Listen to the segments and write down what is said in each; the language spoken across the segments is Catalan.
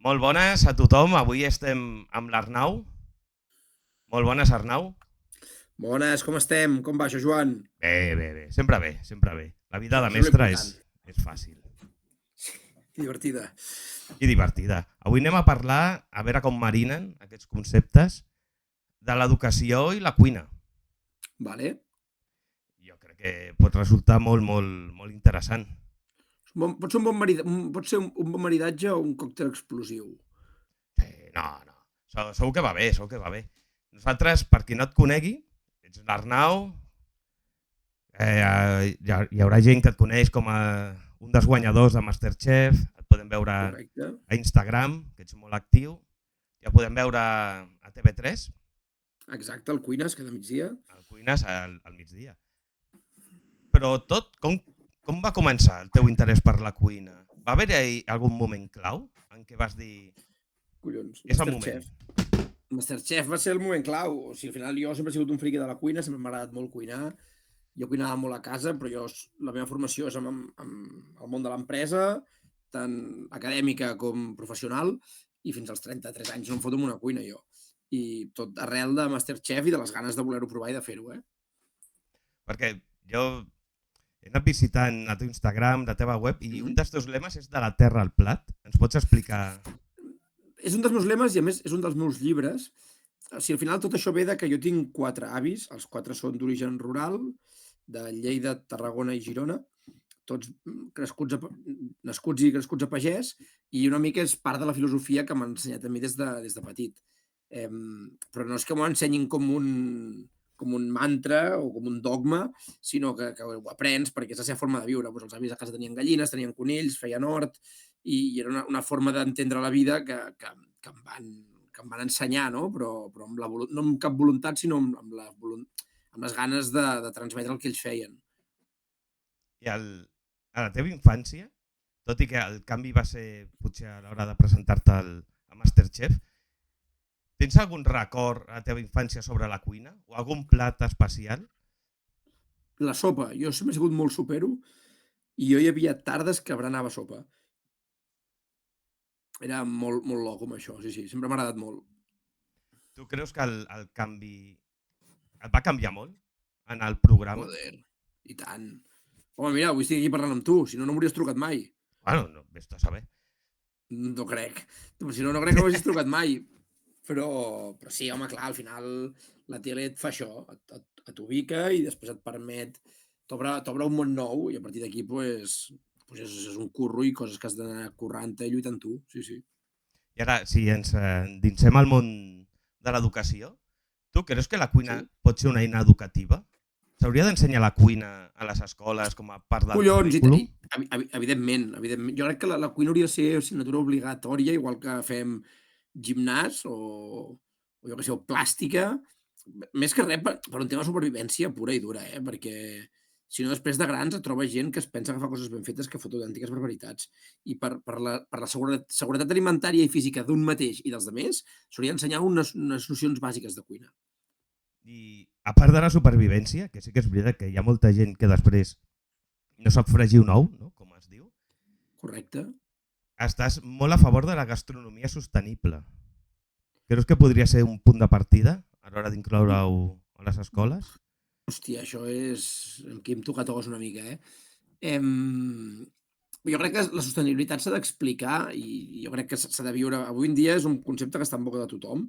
Molt bones a tothom. Avui estem amb l'Arnau. Molt bones, Arnau. Bones, com estem? Com va això, Joan? Bé. Sempre bé, sempre bé. La vida de Això és mestre l'important. és fàcil Divertida. i divertida. Avui anem a parlar, a veure com marinen aquests conceptes de l'educació i la cuina. Vale. Jo crec que pot resultar molt interessant. Pot ser un bon maridatge o un còctel explosiu. No. Segur que va bé, segur que va bé. Nosaltres, per qui no et conegui, ets l'Arnau, hi haurà gent que et coneix com a un dels guanyadors de Masterchef, et podem veure Correcte. a Instagram, que ets molt actiu, ja podem veure a TV3, Exacte, el Cuines, cada migdia. al Cuines al migdia. Però tot, com va començar el teu interès per la cuina? Va haver-hi algun moment clau en què vas dir Collons, és el moment? Masterchef va ser el moment clau. O sigui, al final jo sempre he sigut un friqui de la cuina, sempre m'ha agradat molt cuinar. Jo cuinava molt a casa, però la meva formació és amb el món de l'empresa, tant acadèmica com professional, i fins als 33 anys no em foto en una cuina, jo. I tot arrel de Masterchef i de les ganes de voler-ho provar i de fer-ho, Perquè jo he anat visitant el teu Instagram, la teva web, i un dels teus lemes és de la terra al plat. Ens pots explicar? És un dels meus lemes i, a més, és un dels meus llibres. O sigui, al final tot això ve de que jo tinc 4 avis, els 4 són d'origen rural, de Lleida, Tarragona i Girona, tots nascuts i crescuts a pagès, i una mica és part de la filosofia que m'han ensenyat a mi des de petit. Però no és que m'ho ensenyin com un mantra o com un dogma, sinó que ho aprens perquè és la seva forma de viure. Els avis a casa tenien gallines, tenien conills, feien hort, i era una forma d'entendre la vida que em van ensenyar, no? Però no amb cap voluntat, sinó amb les ganes de transmetre el que ells feien. I a la teva infància, tot i que el canvi va ser potser a l'hora de presentar-te a Masterchef, tens algun record a la teva infància sobre la cuina? O algun plat especial? La sopa. Jo sempre he sigut molt sopero i jo hi havia tardes que berenava sopa. Era molt loco amb això, sí. Sempre m'ha agradat molt. Tu creus que el canvi et va canviar molt en el programa? Joder, i tant. Home, mira, avui estic aquí parlant amb tu, si no, no m'hauries trucat mai. Bueno, no, vés-te a saber. No crec. Si no, no crec que m'hagis trucat mai. Però sí, home, clar, al final la tele et fa això, t'ubica i després et permet, t'obre un món nou i a partir d'aquí pues, és un curro i coses que has d'anar currant-te i lluitant tu, sí. I ara, si ens endinsem al món de l'educació, tu creus que la cuina pot ser una eina educativa? S'hauria d'ensenyar la cuina a les escoles com a part del currículum? Evidentment. Jo crec que la cuina hauria de ser assignatura obligatòria, igual que fem gimnàs o jo què sé, o plàstica, més que res per un tema de supervivència pura i dura, perquè si no després de grans et trobes gent que es pensa que fa coses ben fetes que fot autèntiques barbaritats. I per la seguretat alimentària i física d'un mateix i dels altres s'hauria d'ensenyar unes nocions bàsiques de cuina. I a part de la supervivència, que sí que és veritat que hi ha molta gent que després no sap fregir un ou, no? Com es diu. Correcte. Estàs molt a favor de la gastronomia sostenible. Creus que podria ser un punt de partida a l'hora d'incloure-ho a les escoles? Hòstia, això és... Aquí em toca tos una mica, Jo crec que la sostenibilitat s'ha d'explicar i jo crec que s'ha de viure... Avui en dia és un concepte que està en boca de tothom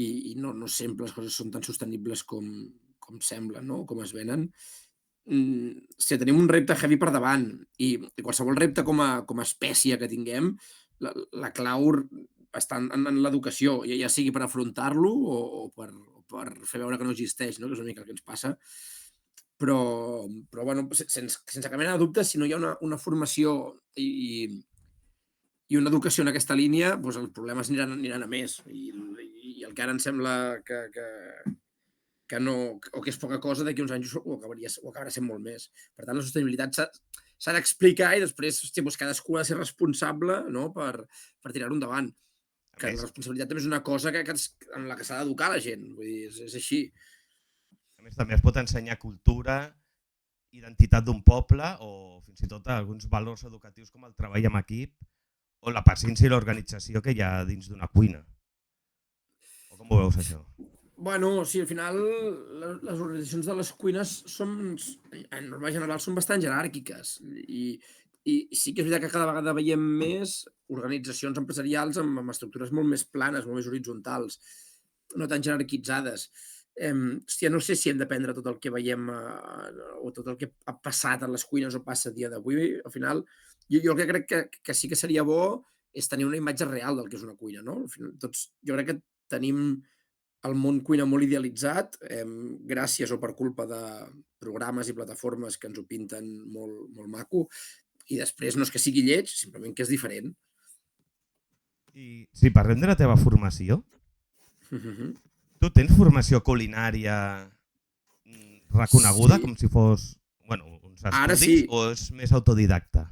i no sempre les coses són tan sostenibles com semblen, no? Com es venen. Si tenim un repte heavy per davant i qualsevol repte com a espècie que tinguem, la clau està en l'educació, ja sigui per afrontar-lo o per fer veure que no existeix, no? Que és una mica el que ens passa. Però bueno, sense cap mena de dubte, si no hi ha una formació i una educació en aquesta línia, doncs els problemes aniran a més. I el que ara em sembla que no, o que és poca cosa, d'aquí uns anys ho acabarà sent molt més. Per tant, la sostenibilitat s'ha d'explicar i després, hòstia, doncs cadascú ha de ser responsable, no?, per tirar-ho endavant. Que la responsabilitat també és una cosa en la que s'ha d'educar la gent, vull dir, és així. A més, també es pot ensenyar cultura, identitat d'un poble o fins i tot alguns valors educatius com el treball en equip o la paciència i l'organització que hi ha dins d'una cuina. O com ho veus, això? Bueno, sí, al final les organitzacions de les cuines són, en norma general, són bastant jeràrquiques i sí que és veritat que cada vegada veiem més organitzacions empresarials amb estructures molt més planes, molt més horitzontals, no tan jerarquitzades. Hòstia, no sé si hem de prendre tot el que veiem o tot el que ha passat a les cuines o passa a dia d'avui. Al final, jo el que crec que sí que seria bo és tenir una imatge real del que és una cuina, no? Al final, jo crec que tenim el món cuina molt idealitzat, gràcies o per culpa de programes i plataformes que ens ho pinten molt, molt maco, i després no és que sigui lleig, simplement que és diferent. I si parlem de la teva formació, Mhm. tu tens formació culinària reconeguda, Sí, com si fos uns ara estudis, sí. o és més autodidacta?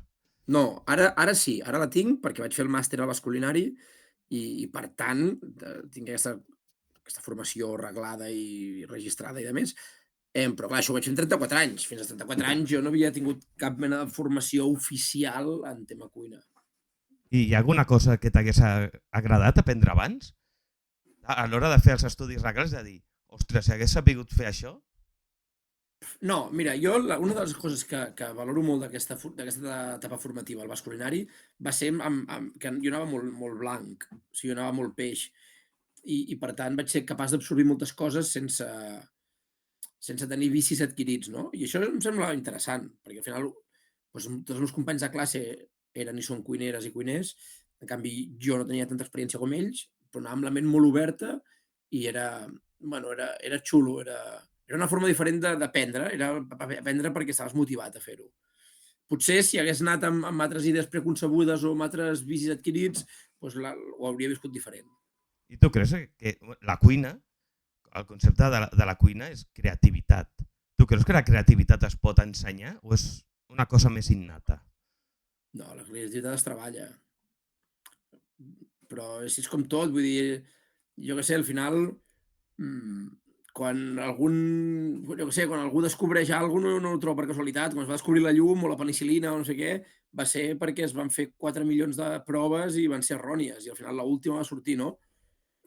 No, ara sí, ara la tinc perquè vaig fer el màster a Basc Culinari i per tant, tinc aquesta formació reglada i registrada i de més. Però clar, això ho vaig fer amb 34 anys. Fins als 34 anys jo no havia tingut cap mena de formació oficial en tema cuina. I hi ha alguna cosa que t'hagués agradat aprendre abans? A l'hora de fer els estudis reglats, de dir, ostres, si hagués sabut fer això? No, mira, jo una de les coses que valoro molt d'aquesta etapa formativa al Basc Culinari va ser que jo anava molt, molt blanc, o sigui, jo anava molt peix, i per tant vaig ser capaç d'absorbir moltes coses sense tenir vicis adquirits, no? I això em sembla interessant, perquè al final doncs, tots els meus companys de classe eren i són cuineres i cuiners, en canvi jo no tenia tanta experiència com ells, però anava amb la ment molt oberta i bueno, era xulo, era una forma diferent d'aprendre, era aprendre perquè estaves motivat a fer-ho. Potser si hagués anat amb altres idees preconcebudes o amb altres vicis adquirits, doncs ho hauria viscut diferent. I tu creus que la cuina, el concepte de la cuina és creativitat. Tu creus que la creativitat es pot ensenyar o és una cosa més innata? No, la creativitat es treballa. Però és com tot, vull dir, jo què sé, al final, mm, quan jo què sé, quan algú descobreix alguna cosa no ho troba per casualitat, quan es va descobrir la llum o la penicil·lina o no sé què, va ser perquè es van fer 4 milions de proves i van ser errònies, i al final l'última va sortir, no?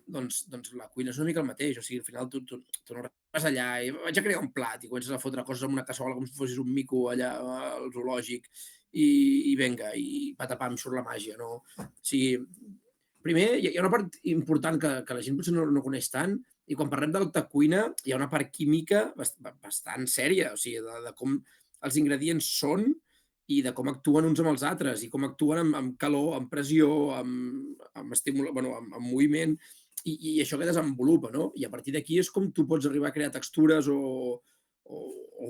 Doncs la cuina és una mica el mateix, o sigui, al final tu no vas allà i vaig a crear un plat i comences a fotre coses en una cassola com si fossis un mico allà al zoològic i vinga, i patapam, surt la màgia, no? O sigui, primer hi ha una part important que la gent potser no coneix tant, i quan parlem d'alta cuina hi ha una part química bastant sèria, o sigui, de com els ingredients són i de com actuen uns amb els altres, i com actuen amb calor, amb pressió, amb estímul, bueno, amb moviment, i això que desenvolupa, no? I a partir d'aquí és com tu pots arribar a crear textures o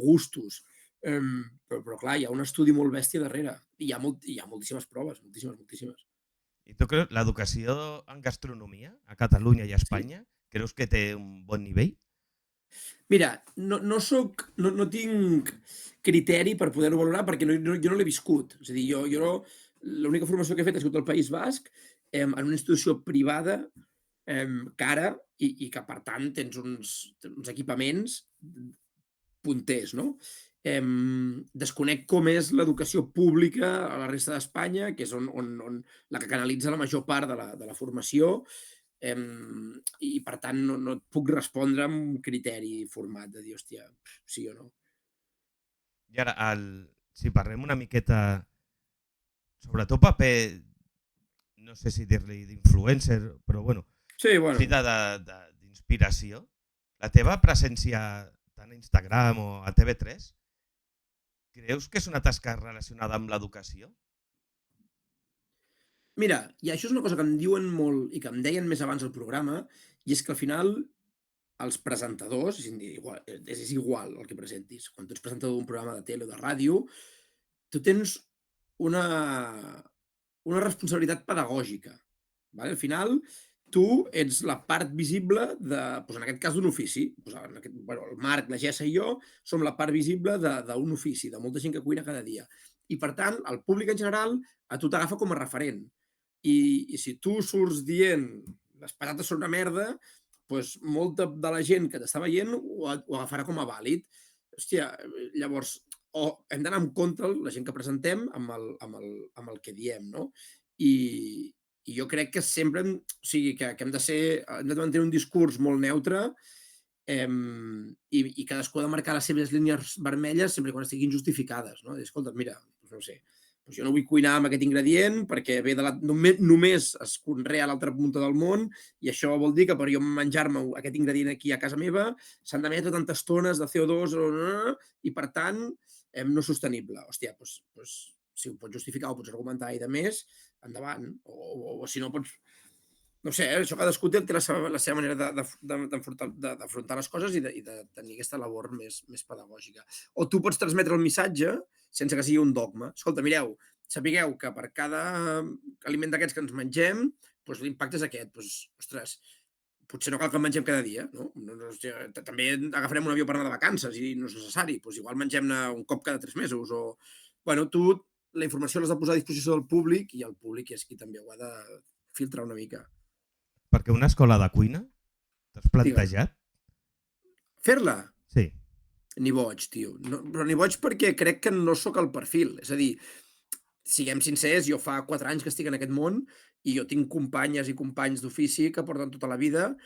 gustos. Però clar, hi ha un estudi molt bèstia darrere, i hi ha moltíssimes proves, moltíssimes, moltíssimes. I tu creus l'educació en gastronomia a Catalunya i a Sí. Espanya creus que té un bon nivell? Mira, no tinc criteri per poder-ho valorar perquè jo no l'he viscut. És a dir, l'única formació que he fet ha sigut al País Basc, en una institució privada, cara, i que per tant tens uns equipaments punters, no? Desconec com és l'educació pública a la resta d'Espanya, que és on la que canalitza la major part de la formació, i per tant no et puc respondre amb un criteri format de dir, hòstia, sí o no. I ara, si parlem una miqueta sobre el teu paper, no sé si dir-li d'influencer, però bueno, Sí, sí bueno, d'inspiració, la teva presència tant a Instagram o a TV3, creus que és una tasca relacionada amb l'educació? mira, i això és una cosa que em diuen molt i que em deien més abans al programa, i és que al final els presentadors, és igual el que presentis. Quan tu ets presentador d'un programa de tele o de ràdio, tu tens una una responsabilitat pedagògica, vale? Al final, tu ets la part visible doncs en aquest cas d'un ofici. Doncs bueno, el Marc, la Gessa i jo som la part visible d'un ofici, de molta gent que cuina cada dia. I per tant, el públic en general a tu t'agafa com a referent. I si tu surts dient les patates són una merda, doncs molta de la gent que t'està veient ho agafarà com a vàlid. Hòstia, llavors, o hem d'anar amb compte, la gent que presentem, amb el que diem, no? i, i jo crec que sempre, o sigui, que hem de mantenir un discurs molt neutre, i cadascú ha de marcar les seves línies vermelles sempre quan estiguin justificades, no? Dir, escolta, mira, doncs no ho sé, doncs jo no vull cuinar amb aquest ingredient perquè ve de només es conrea a l'altra punta del món i això vol dir que per jo menjar-me aquest ingredient aquí a casa meva s'han d'emetre tantes tones de CO2 i per tant no és sostenible. Hòstia, doncs, si ho pots justificar o pots argumentar i de més, endavant. O si no pots, no sé, això cadascú té la seva manera d'afrontar les coses i de tenir aquesta labor més pedagògica. O tu pots transmetre el missatge sense que sigui un dogma. Escolta, mireu, sapigueu que per cada aliment d'aquests que ens mengem, doncs l'impacte és aquest. Doncs, ostres, potser no cal que el mengem cada dia, no? Hòstia, també agafarem un avió per anar de vacances i no és necessari. Doncs igual mengem-ne un cop cada 3 mesos. O, bueno, tu la informació l'has de posar a disposició del públic i el públic és qui també ho ha de filtrar una mica. Perquè una escola de cuina, t'has plantejat? Fer-la? Sí. Ni boig, tio. No, però ni boig perquè crec que no sóc el perfil. És a dir, siguem sincers, jo fa 4 anys que estic en aquest món i jo tinc companyes i companys d'ofici que porten tota la vida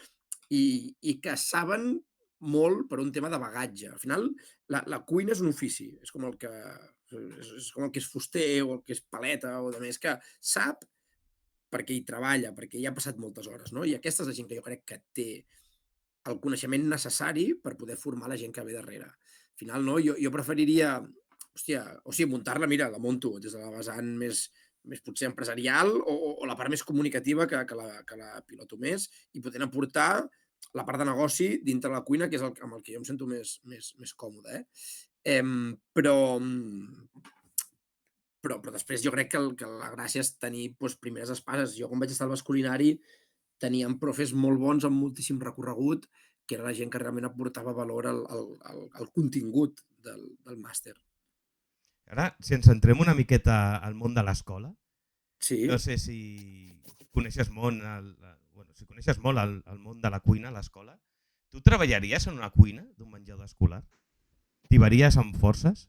i que saben molt per un tema de bagatge. Al final, la cuina és un ofici. És com el que és com el que és fuster o el que és paleta o de més, que sap perquè hi treballa, perquè hi ha passat moltes hores, no? I aquesta és la gent que jo crec que té el coneixement necessari per poder formar la gent que ve darrere. Al final, no? Jo preferiria, hòstia, o sigui, muntar-la, mira, la monto des de la vessant més potser empresarial o la part més comunicativa que la piloto més i poder aportar la part de negoci dintre la cuina, que és amb el que jo em sento més còmode. Però després jo crec que la gràcia és tenir primeres espases. Jo quan vaig estar al Basc Culinari teníem profes molt bons amb moltíssim recorregut, que era la gent que realment aportava valor al contingut del màster. Ara, si ens centrem una miqueta al món de l'escola, Sí? no sé si coneixes molt el món de la cuina a l'escola. Tu treballaries en una cuina d'un menjador escolar? T'hi veries amb forces?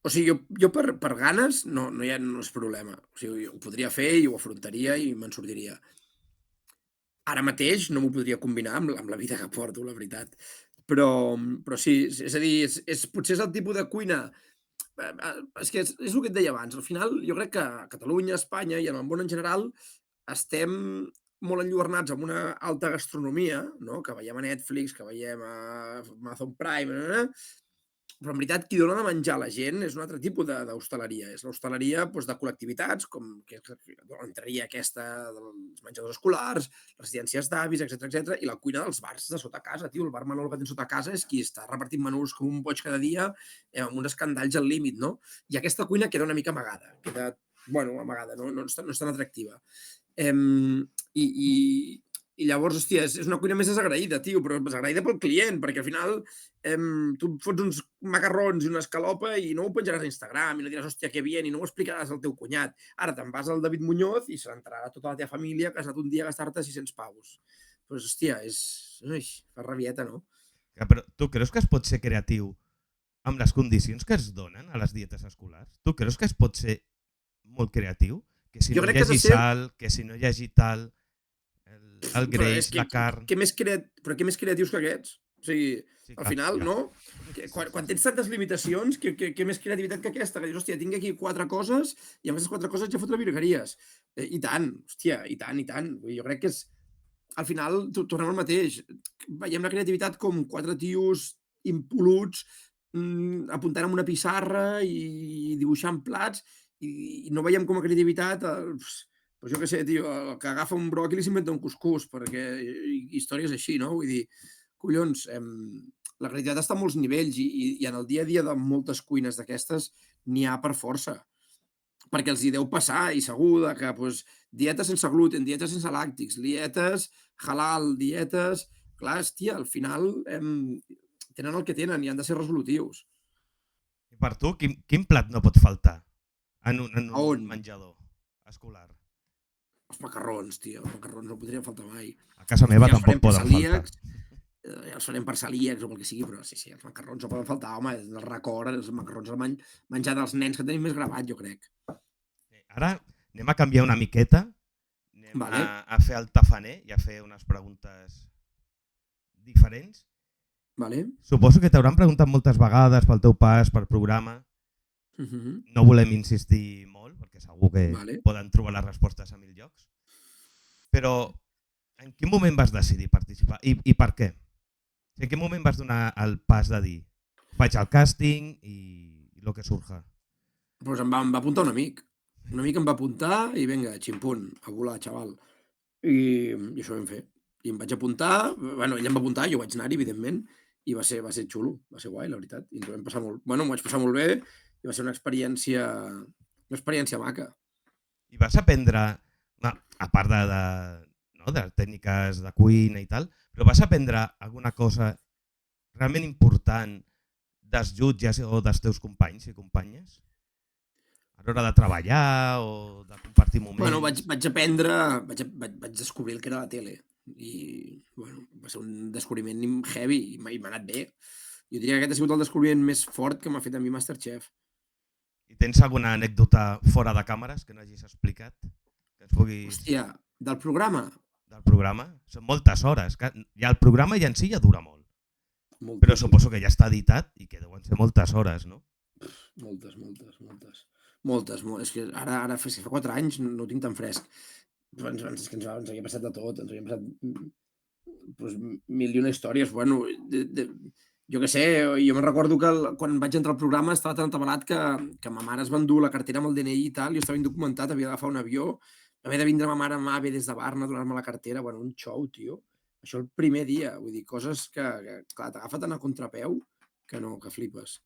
O sigui, jo per ganes no és problema. O sigui, ho podria fer i ho afrontaria i me'n sortiria. Ara mateix no m'ho podria combinar amb la vida que porto, la veritat. Però sí, és a dir, potser és el tipus de cuina és que és el que et deia abans. Al final, jo crec que a Catalunya, a Espanya i en el món en general estem molt enlluernats amb una alta gastronomia, no? Que veiem a Netflix, que veiem a Amazon Prime, però en veritat qui dona de menjar a la gent és un altre tipus d'hostaleria. És l'hostaleria de col·lectivitats, com que entraria aquesta dels menjadors escolars, residències d'avis, etc i la cuina dels bars de sota casa, tio. El bar Manolo que tens sota casa és qui està repartint menús com un boig cada dia amb uns escandalls al límit, no? I aquesta cuina queda una mica amagada. Queda, bueno, amagada, no és tan atractiva. I llavors, hòstia, és una cuina més desagraïda, tio, però desagraïda pel client, perquè al final tu fots uns macarrons i una escalopa i no ho penjaràs a Instagram i no diràs, hòstia, que bien, i no ho explicaràs al teu cunyat. Ara te'n vas al David Muñoz i se l'entrarà tota la teva família que has anat un dia a gastar-te 600 paus. Doncs, hòstia, fa rabieta, no? Ja, però tu creus que es pot ser creatiu amb les condicions que es donen a les dietes escolars? Tu creus que es pot ser molt creatiu? Que si no hi hagi sal, que si no hi hagi tal, el greix, la carn... Però què més creatius que aquests? O sigui, al final, no? Quan tens tantes limitacions, què més creativitat que aquesta? Que dius, hòstia, tinc aquí 4 coses i amb aquestes 4 coses ja fotre virgueries. I tant, hòstia, i tant. Jo crec que és... Al final, tornem al mateix. Veiem la creativitat com 4 tios impoluts apuntant amb una pissarra i dibuixant plats i no veiem com a creativitat pues jo què sé, tio, el que agafa un bròquil i s'inventa un cuscús, perquè històries així, no? Vull dir, collons, la creativitat està a molts nivells i en el dia a dia de moltes cuines d'aquestes n'hi ha per força. Perquè els hi deu passar, i segur, que dietes sense gluten, dietes sense làctics, dietes halal, dietes... Clar, hòstia, al final tenen el que tenen i han de ser resolutius. I per tu, quin plat no pot faltar en un menjador escolar? Els macarrons, tio. Els macarrons no podrien faltar mai. A casa meva tampoc poden faltar. Ja els farem per celíacs o pel que sigui, però sí, els macarrons no poden faltar, home, és el record, els macarrons el menjar dels nens que tenim més gravat, jo crec. Ara anem a canviar una miqueta, anem Vale. a fer el tafaner i a fer unes preguntes diferents. Vale. Suposo que t'hauran preguntat moltes vegades pel teu pas, pel programa. No volem insistir molt, perquè segur que Vale. poden trobar les respostes a 1000 llocs. Però en quin moment vas decidir participar i per què? En quin moment vas donar el pas de dir vaig al càsting i el que surja? Pues em va apuntar un amic. Un amic em va apuntar i vinga, ximpunt, a volar, xaval. I això vam fer. I em vaig apuntar, bueno, ell em va apuntar, jo vaig anar-hi, evidentment, i va ser xulo, va ser guai, la veritat. I ens ho vam passar molt, bueno, m'ho vaig passar molt bé i va ser una experiència maca. I vas aprendre, a part de tècniques de cuina i tal, però vas aprendre alguna cosa realment important dels jutges o dels teus companys i companyes? A l'hora de treballar o de compartir moments? Bueno, vaig aprendre, vaig descobrir el que era la tele i bueno, va ser un descobriment heavy i m'ha anat bé. Jo diria que aquest ha sigut el descobriment més fort que m'ha fet a mi Masterchef. I tens alguna anècdota fora de càmeres que no hagis explicat? Que ens puguis... Hòstia, del programa? Del programa? Són moltes hores. Ja el programa ja en si ja dura molt. Moltíssim. Però suposo que ja està editat i que deuen ser moltes hores, no? Moltes. És que ara fa 4 anys no ho tinc tan fresc. És que ens havia passat de tot, ens havia passat mil i una històries. Bueno, jo què sé, jo me'n recordo que quan vaig entrar al programa estava tan atabalat que ma mare es va endur la cartera amb el DNI i tal, jo estava indocumentat, havia d'agafar un avió, havia de vindre ma mare amb AVE des de Barna a donar-me la cartera, bueno, un xou, tio. Això el primer dia, vull dir, coses que clar, t'agafa tan a contrapeu que no, que flipes.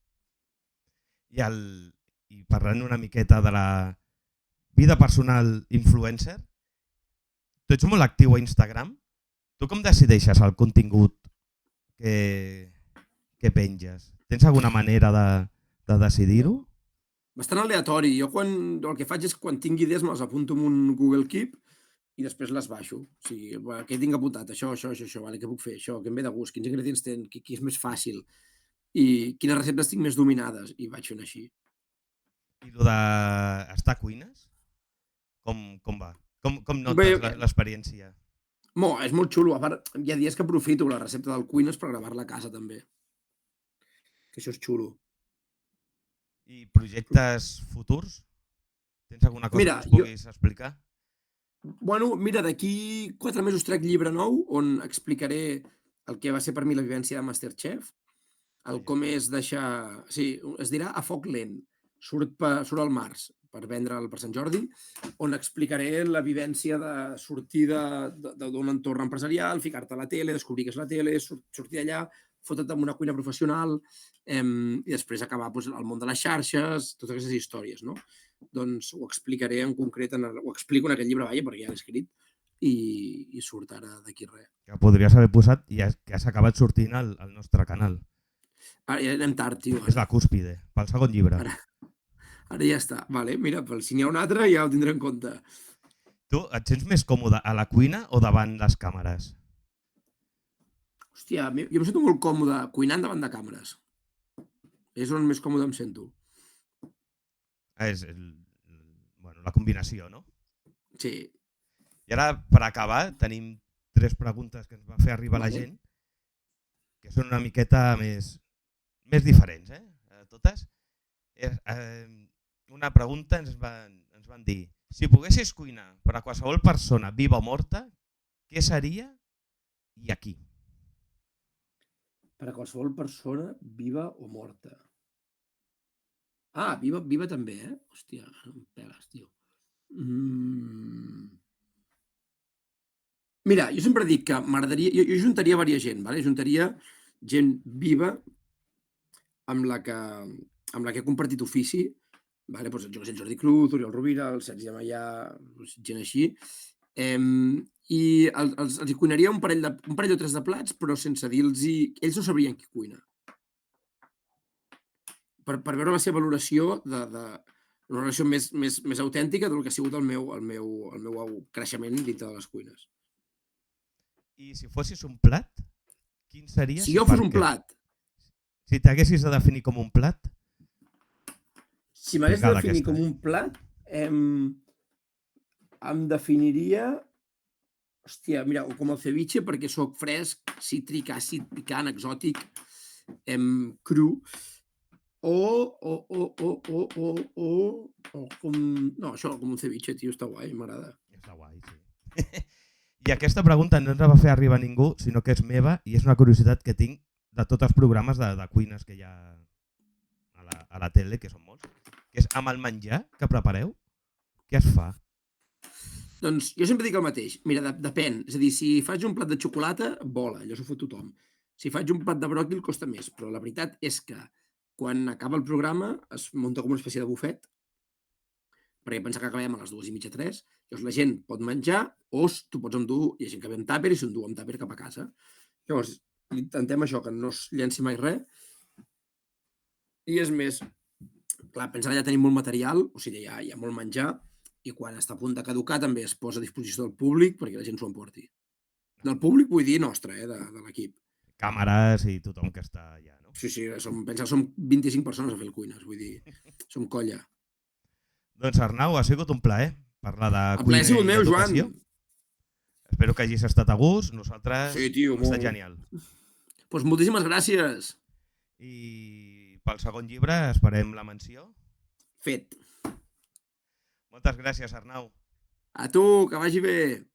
I parlant una miqueta de la vida personal influencer, tu ets molt actiu a Instagram. Tu com decideixes el contingut que penges? Tens alguna manera de decidir-ho? Bastant aleatori. Jo el que faig és quan tinc idees me les apunto en un Google Keep i després les baixo. O sigui, què tinc apuntat? Això, vale, què puc fer? Això, què em ve de gust? Quins ingredients tenen? Què és més fàcil? I quines receptes tinc més dominades? I vaig fent així. I el d'estar a cuines? Com va? Com notes l'experiència? És molt xulo. A part, hi ha dies que aprofito la recepta del Cuines per gravar-la a casa també. Que això és xulo. I projectes futurs? Tens alguna cosa que ens puguis explicar? Bueno, mira, d'aquí 4 mesos trec llibre nou on explicaré el que va ser per mi la vivència de Masterchef, com és deixar... Sí, es dirà A foc lent. Surt al març per vendre'l per Sant Jordi, on explicaré la vivència de sortir d'un entorn empresarial, ficar-te a la tele, descobrir què és la tele, sortir d'allà, fotre't amb una cuina professional i després acabar al món de les xarxes, totes aquestes històries, no? Doncs ho explicaré en concret, ho explico en aquest llibre, perquè ja l'he escrit, i surt ara d'aquí res. Que podries haver posat i que has acabat sortint al nostre canal. Ara ja anem tard, tio. És la cúspide, pel segon llibre. Ara ja està. Vale, mira, si n'hi ha un altre ja ho tindré en compte. Tu et sents més còmode a la cuina o davant les càmeres? Hòstia, jo em sento molt còmode cuinant davant de càmeres. És on més còmode em sento. És la combinació, no? Sí. I ara, per acabar, tenim 3 preguntes que ens va fer arribar la gent, que són una miqueta més diferents, totes. Una pregunta ens van dir: si poguessis cuinar per a qualsevol persona viva o morta, què seria i a qui? Per a qualsevol persona viva o morta. Ah, viva també, eh? Hòstia, no em pegues, tio. Mira, jo sempre dic que m'agradaria... Jo juntaria diversa gent, ¿vale? Juntaria gent viva amb la que he compartit ofici, ¿vale? Pues, jo que sé, Jordi Cruz, Oriol Rovira, el Sergi Amaià, gent així, i els hi cuinaria un parell o 3 de plats, però sense dir-los... Ells no sabrien qui cuina. Per veure la seva valoració una valoració més autèntica del que ha sigut el meu creixement dintre de les cuines. I si fossis un plat, quin seria? Si jo fos un plat... Si t'haguessis de definir com un plat... Si m'hagués de definir com un plat... em definiria... Hòstia, mira, o com el ceviche, perquè sóc fresc, cítric, àcid, picant, exòtic, cru, o com... No, això, com un ceviche, tio, està guai, m'agrada. Està guai, sí. I aquesta pregunta no ens la va fer arribar ningú, sinó que és meva i és una curiositat que tinc de tots els programes de cuines que hi ha a la tele, que són molts, que és amb el menjar que prepareu, què es fa? Doncs jo sempre dic el mateix. Mira, depèn. És a dir, si faig un plat de xocolata, vola, allò s'ho fot tothom. Si faig un plat de bròquil, costa més. Però la veritat és que quan acaba el programa es munta com una espècie de bufet, perquè pensa que acabem a les 2:30, 3, llavors la gent pot menjar o tu pots endur, hi ha gent que ve amb tàper i s'endú amb tàper cap a casa. Llavors, intentem això, que no es llenci mai res. I és més, clar, pensa que allà tenim molt material, o sigui, hi ha molt menjar, i quan està a punt de caducar també es posa a disposició del públic perquè la gent s'ho emporti. Del públic vull dir nostre, de l'equip. Càmeres i tothom que està allà, no? Sí, pensa que som 25 persones a fer el cuines, vull dir, som colla. Doncs Arnau, ha sigut un plaer parlar de El plaer cuina ha sigut i meu, educació. Joan. Espero que hagis estat a gust, nosaltres Sí, tio, ha estat molt. genial. Doncs moltíssimes gràcies. I pel segon llibre esperem la menció. Fet. Moltes gràcies, Arnau. A tu, que vagi bé.